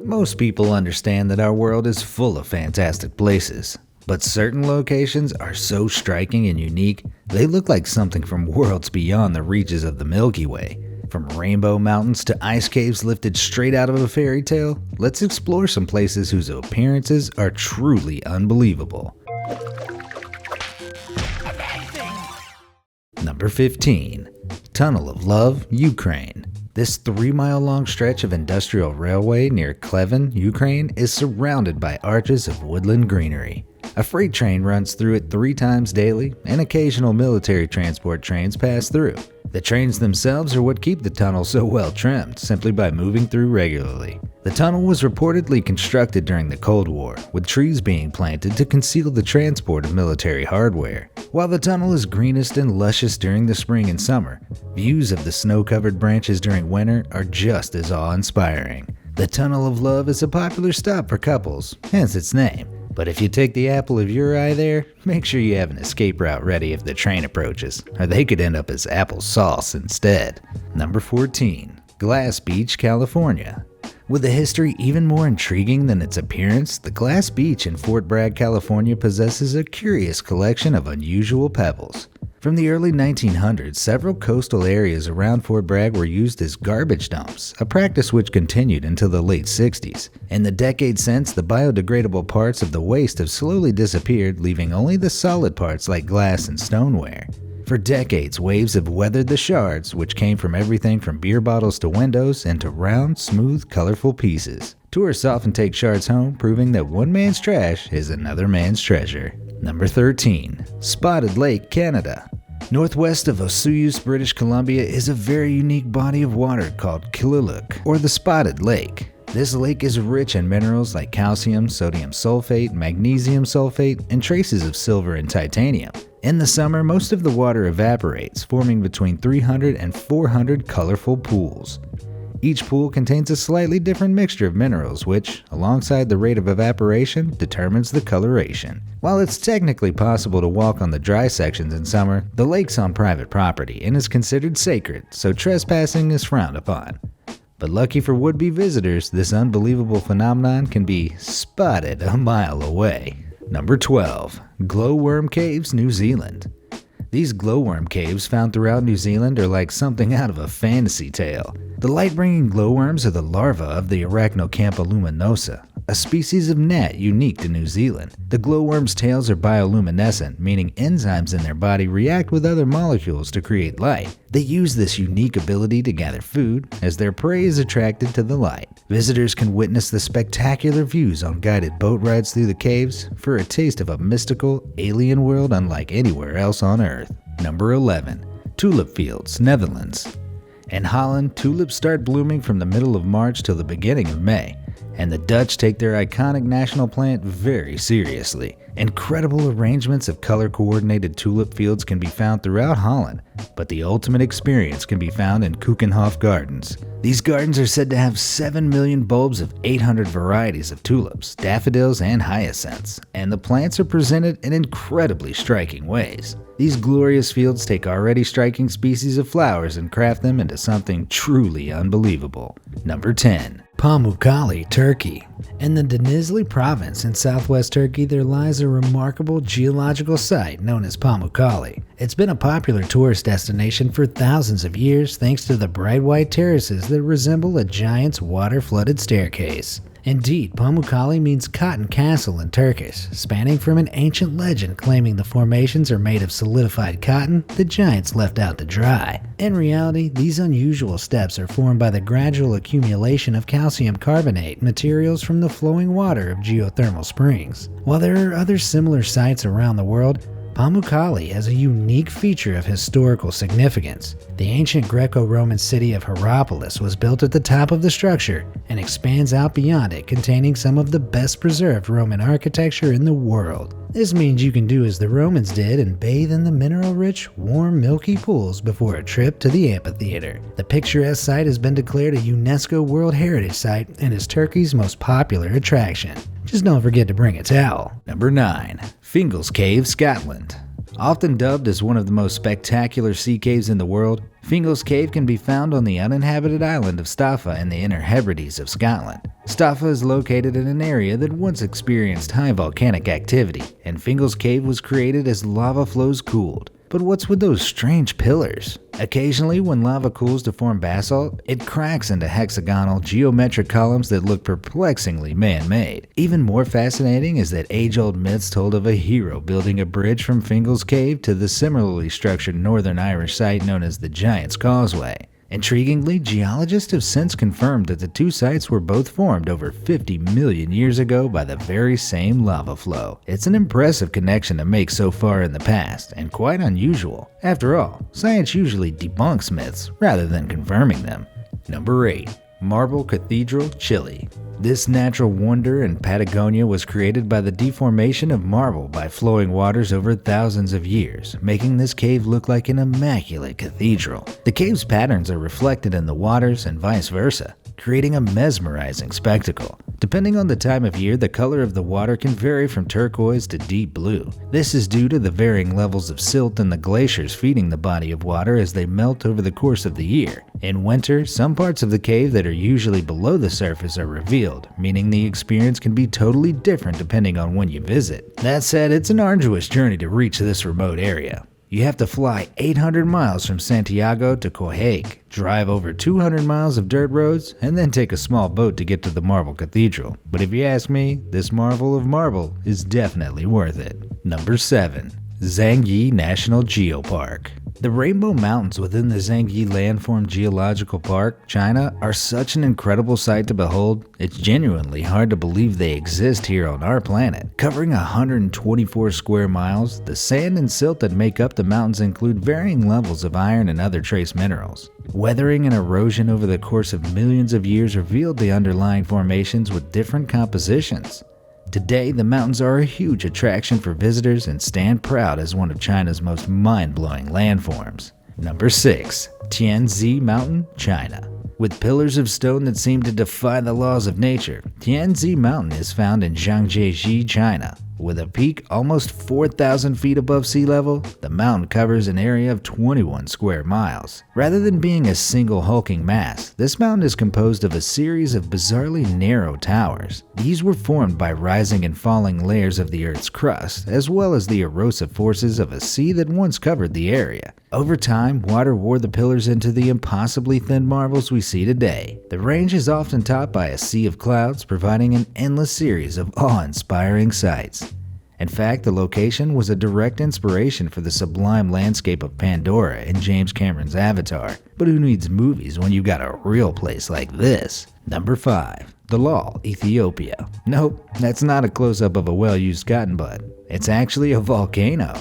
Most people understand that our world is full of fantastic places, but certain locations are so striking and unique, they look like something from worlds beyond the reaches of the Milky Way. From rainbow mountains to ice caves lifted straight out of a fairy tale, let's explore some places whose appearances are truly unbelievable. Number 15. Tunnel of Love, Ukraine. This 3-mile-long stretch of industrial railway near Klevin, Ukraine is surrounded by arches of woodland greenery. A freight train runs through it 3 times daily, and occasional military transport trains pass through. The trains themselves are what keep the tunnel so well trimmed, simply by moving through regularly. The tunnel was reportedly constructed during the Cold War, with trees being planted to conceal the transport of military hardware. While the tunnel is greenest and luscious during the spring and summer, views of the snow-covered branches during winter are just as awe-inspiring. The Tunnel of Love is a popular stop for couples, hence its name. But if you take the apple of your eye there, make sure you have an escape route ready if the train approaches, or they could end up as apple sauce instead. Number 14. Glass Beach, California. With a history even more intriguing than its appearance, the Glass Beach in Fort Bragg, California possesses a curious collection of unusual pebbles. From the early 1900s, several coastal areas around Fort Bragg were used as garbage dumps, a practice which continued until the late 60s. In the decades since, the biodegradable parts of the waste have slowly disappeared, leaving only the solid parts like glass and stoneware. For decades, waves have weathered the shards, which came from everything from beer bottles to windows, into round, smooth, colorful pieces. Tourists often take shards home, proving that one man's trash is another man's treasure. Number 13. Spotted Lake, Canada. Northwest of Osoyoos, British Columbia is a very unique body of water called Killuleuk, or the Spotted Lake. This lake is rich in minerals like calcium, sodium sulfate, magnesium sulfate, and traces of silver and titanium. In the summer, most of the water evaporates, forming between 300 and 400 colorful pools. Each pool contains a slightly different mixture of minerals which, alongside the rate of evaporation, determines the coloration. While it's technically possible to walk on the dry sections in summer, the lake's on private property and is considered sacred, so trespassing is frowned upon. But lucky for would-be visitors, this unbelievable phenomenon can be spotted a mile away. Number 12. Glowworm Caves, New Zealand. These glowworm caves found throughout New Zealand are like something out of a fantasy tale. The light-bringing glowworms are the larvae of the Arachnocampa luminosa, a species of gnat unique to New Zealand. The glowworms' tails are bioluminescent, meaning enzymes in their body react with other molecules to create light. They use this unique ability to gather food, as their prey is attracted to the light. Visitors can witness the spectacular views on guided boat rides through the caves for a taste of a mystical, alien world unlike anywhere else on Earth. Number 11. Tulip Fields, Netherlands. In Holland, tulips start blooming from the middle of March till the beginning of May, and the Dutch take their iconic national plant very seriously. Incredible arrangements of color-coordinated tulip fields can be found throughout Holland, but the ultimate experience can be found in Keukenhof Gardens. These gardens are said to have 7 million bulbs of 800 varieties of tulips, daffodils, and hyacinths, and the plants are presented in incredibly striking ways. These glorious fields take already striking species of flowers and craft them into something truly unbelievable. Number 10. Pamukkale, Turkey. In the Denizli province in southwest Turkey, there lies a remarkable geological site known as Pamukkale. It's been a popular tourist destination for thousands of years thanks to the bright white terraces that resemble a giant's water-flooded staircase. Indeed, Pamukkale means cotton castle in Turkish, spanning from an ancient legend claiming the formations are made of solidified cotton the giants left out to dry. In reality, these unusual steps are formed by the gradual accumulation of calcium carbonate materials from the flowing water of geothermal springs. While there are other similar sites around the world, Pamukkale has a unique feature of historical significance. The ancient Greco-Roman city of Hierapolis was built at the top of the structure and expands out beyond it, containing some of the best preserved Roman architecture in the world. This means you can do as the Romans did and bathe in the mineral-rich, warm, milky pools before a trip to the amphitheater. The picturesque site has been declared a UNESCO World Heritage Site and is Turkey's most popular attraction. Just don't forget to bring a towel. Number 9. Fingal's Cave, Scotland. Often dubbed as one of the most spectacular sea caves in the world, Fingal's Cave can be found on the uninhabited island of Staffa in the Inner Hebrides of Scotland. Staffa is located in an area that once experienced high volcanic activity, and Fingal's Cave was created as lava flows cooled. But what's with those strange pillars? Occasionally, when lava cools to form basalt, it cracks into hexagonal, geometric columns that look perplexingly man-made. Even more fascinating is that age-old myths told of a hero building a bridge from Fingal's Cave to the similarly structured Northern Irish site known as the Giant's Causeway. Intriguingly, geologists have since confirmed that the two sites were both formed over 50 million years ago by the very same lava flow. It's an impressive connection to make so far in the past, and quite unusual. After all, science usually debunks myths rather than confirming them. Number 8. Marble Cathedral, Chile. This natural wonder in Patagonia was created by the deformation of marble by flowing waters over thousands of years, making this cave look like an immaculate cathedral. The cave's patterns are reflected in the waters and vice versa, creating a mesmerizing spectacle. Depending on the time of year, the color of the water can vary from turquoise to deep blue. This is due to the varying levels of silt in the glaciers feeding the body of water as they melt over the course of the year. In winter, some parts of the cave that are usually below the surface are revealed, meaning the experience can be totally different depending on when you visit. That said, it's an arduous journey to reach this remote area. You have to fly 800 miles from Santiago to Coyhaique, drive over 200 miles of dirt roads, and then take a small boat to get to the Marble Cathedral. But if you ask me, this marvel of marble is definitely worth it. Number 7. Zhangyi National Geopark. The Rainbow Mountains within the Zhangyi Landform Geological Park, China, are such an incredible sight to behold, it's genuinely hard to believe they exist here on our planet. Covering 124 square miles, the sand and silt that make up the mountains include varying levels of iron and other trace minerals. Weathering and erosion over the course of millions of years revealed the underlying formations with different compositions. Today, the mountains are a huge attraction for visitors and stand proud as one of China's most mind-blowing landforms. Number 6. Tianzi Mountain, China. With pillars of stone that seem to defy the laws of nature, Tianzi Mountain is found in Zhangjiajie, China. With a peak almost 4,000 feet above sea level, the mountain covers an area of 21 square miles. Rather than being a single hulking mass, this mountain is composed of a series of bizarrely narrow towers. These were formed by rising and falling layers of the Earth's crust, as well as the erosive forces of a sea that once covered the area. Over time, water wore the pillars into the impossibly thin marbles we see today. The range is often topped by a sea of clouds, providing an endless series of awe-inspiring sights. In fact, the location was a direct inspiration for the sublime landscape of Pandora in James Cameron's Avatar. But who needs movies when you got a real place like this? Number 5. Dalal, Ethiopia. Nope, that's not a close-up of a well-used cotton bud. It's actually a volcano.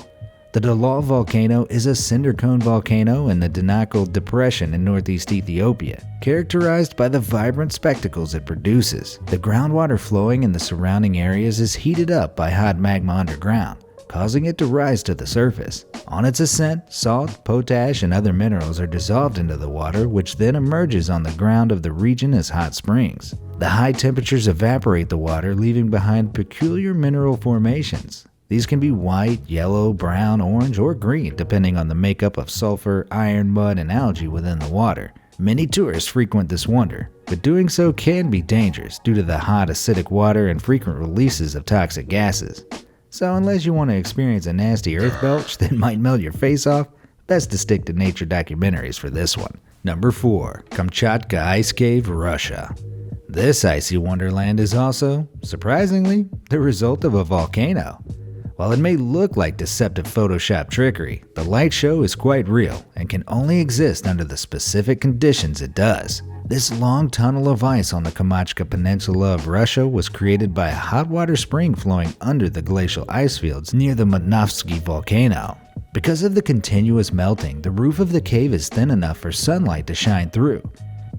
The Dalal volcano is a cinder cone volcano in the Danakil Depression in northeast Ethiopia, characterized by the vibrant spectacles it produces. The groundwater flowing in the surrounding areas is heated up by hot magma underground, causing it to rise to the surface. On its ascent, salt, potash, and other minerals are dissolved into the water, which then emerges on the ground of the region as hot springs. The high temperatures evaporate the water, leaving behind peculiar mineral formations. These can be white, yellow, brown, orange, or green, depending on the makeup of sulfur, iron, mud, and algae within the water. Many tourists frequent this wonder, but doing so can be dangerous due to the hot, acidic water and frequent releases of toxic gases. So unless you want to experience a nasty earth belch that might melt your face off, best to stick to nature documentaries for this one. Number 4. Kamchatka Ice Cave, Russia. This icy wonderland is also, surprisingly, the result of a volcano. While it may look like deceptive Photoshop trickery, the light show is quite real and can only exist under the specific conditions it does. This long tunnel of ice on the Kamchatka Peninsula of Russia was created by a hot water spring flowing under the glacial ice fields near the Manovsky volcano. Because of the continuous melting, the roof of the cave is thin enough for sunlight to shine through.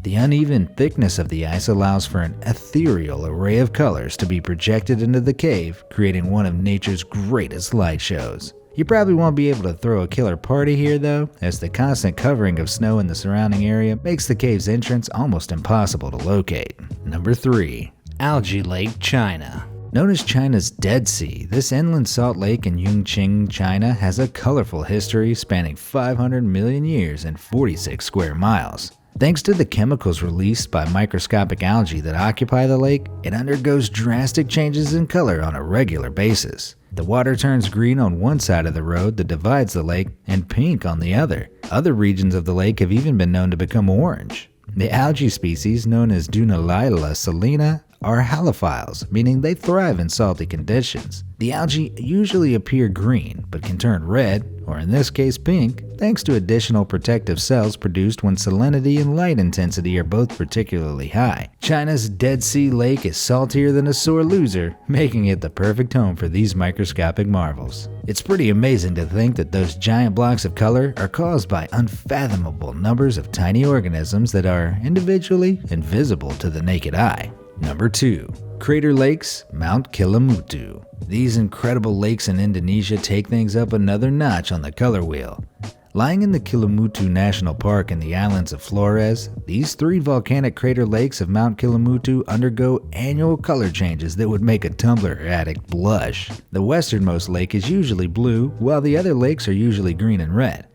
The uneven thickness of the ice allows for an ethereal array of colors to be projected into the cave, creating one of nature's greatest light shows. You probably won't be able to throw a killer party here though, as the constant covering of snow in the surrounding area makes the cave's entrance almost impossible to locate. Number 3. Algae Lake, China. Known as China's Dead Sea, this inland salt lake in Yongqing, China has a colorful history spanning 500 million years and 46 square miles. Thanks to the chemicals released by microscopic algae that occupy the lake, it undergoes drastic changes in color on a regular basis. The water turns green on one side of the road that divides the lake and pink on the other. Other regions of the lake have even been known to become orange. The algae species known as Dunaliella salina are halophiles, meaning they thrive in salty conditions. The algae usually appear green, but can turn red, or in this case pink, thanks to additional protective cells produced when salinity and light intensity are both particularly high. China's Dead Sea Lake is saltier than a sore loser, making it the perfect home for these microscopic marvels. It's pretty amazing to think that those giant blocks of color are caused by unfathomable numbers of tiny organisms that are individually invisible to the naked eye. Number 2. Crater Lakes, Mount Kelimutu. These incredible lakes in Indonesia take things up another notch on the color wheel. Lying in the Kelimutu National Park in the islands of Flores, these 3 volcanic crater lakes of Mount Kelimutu undergo annual color changes that would make a Tumblr addict blush. The westernmost lake is usually blue, while the other lakes are usually green and red.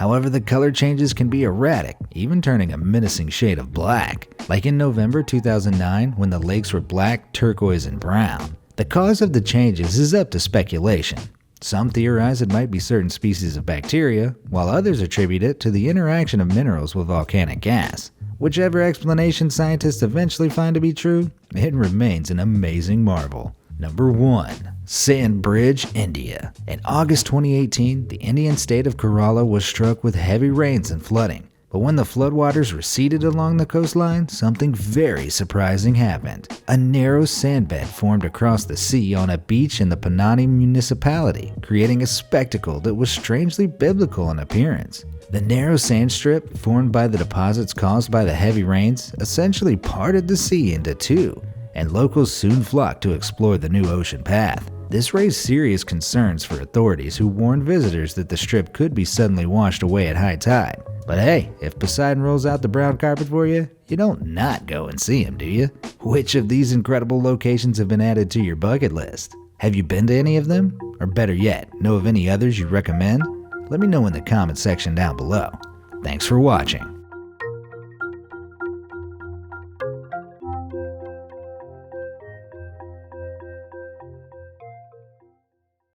However, the color changes can be erratic, even turning a menacing shade of black, like in November 2009 when the lakes were black, turquoise, and brown. The cause of the changes is up to speculation. Some theorize it might be certain species of bacteria, while others attribute it to the interaction of minerals with volcanic gas. Whichever explanation scientists eventually find to be true, it remains an amazing marvel. Number 1. Sandbridge, India. In August 2018, the Indian state of Kerala was struck with heavy rains and flooding. But when the floodwaters receded along the coastline, something very surprising happened. A narrow sandbed formed across the sea on a beach in the Panani municipality, creating a spectacle that was strangely biblical in appearance. The narrow sand strip, formed by the deposits caused by the heavy rains, essentially parted the sea into two, and locals soon flocked to explore the new ocean path. This raised serious concerns for authorities who warned visitors that the strip could be suddenly washed away at high tide. But hey, if Poseidon rolls out the brown carpet for you, you don't not go and see him, do you? Which of these incredible locations have been added to your bucket list? Have you been to any of them? Or better yet, know of any others you recommend? Let me know in the comment section down below. Thanks for watching.